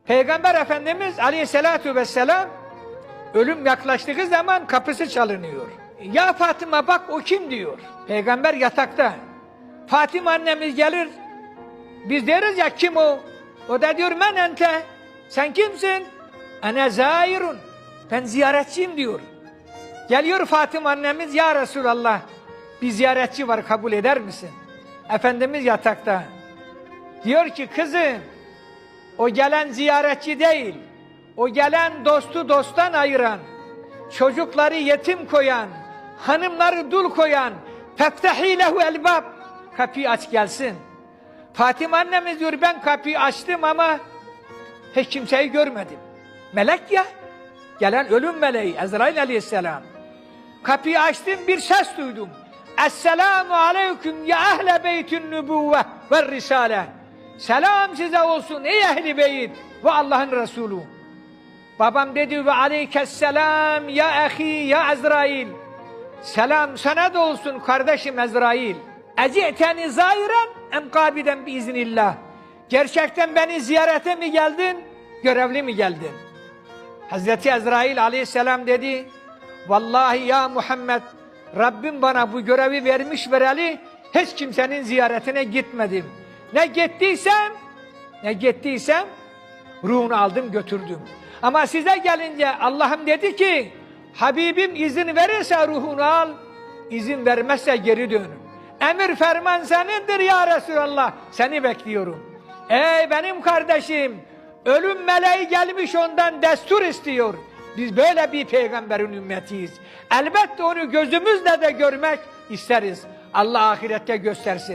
Peygamber Efendimiz Aleyhisselatü Vesselam ölüm yaklaştığı zaman kapısı çalınıyor. Ya Fatıma bak o kim diyor. Peygamber yatakta. Fatıma annemiz gelir. Biz deriz ya kim o? O da diyor men ente. Sen kimsin? Ene zairun. Ben ziyaretçiyim diyor. Geliyor Fatıma annemiz, ya Resulallah bir ziyaretçi var, kabul eder misin? Efendimiz yatakta. Diyor ki kızım, o gelen ziyaretçi değil, o gelen dostu dosttan ayıran, çocukları yetim koyan, hanımları dul koyan, feftehi lehu elbab, kapıyı aç gelsin. Fatıma annemiz diyor ben kapıyı açtım ama hiç kimseyi görmedim. Melek ya, gelen ölüm meleği Ezrail aleyhisselam. Kapıyı açtım, bir ses duydum. Esselamu aleyküm ya ehle beytün nübüvve ve risale. Selam size olsun ey ehli beyt ve Allah'ın Resulü. Babam dedi ve aleykesselam ya ahi ya Ezrail. Selam sana da olsun kardeşim Ezrail. Eci'teni zairen em kabiden biiznillah. Gerçekten beni ziyarete mi geldin, görevli mi geldin? Hazreti Ezrail aleyhisselam dedi, vallahi ya Muhammed, Rabbim bana bu görevi vermiş vereli hiç kimsenin ziyaretine gitmedim. Ne gittiysem ruhunu aldım götürdüm. Ama size gelince Allah'ım dedi ki, Habibim izin verirse ruhunu al, izin vermezse geri dön. Emir ferman senindir ya Resulallah, seni bekliyorum. Ey benim kardeşim, ölüm meleği gelmiş ondan destur istiyor. Biz böyle bir peygamberin ümmetiyiz. Elbette onu gözümüzle de görmek isteriz. Allah ahirette göstersin.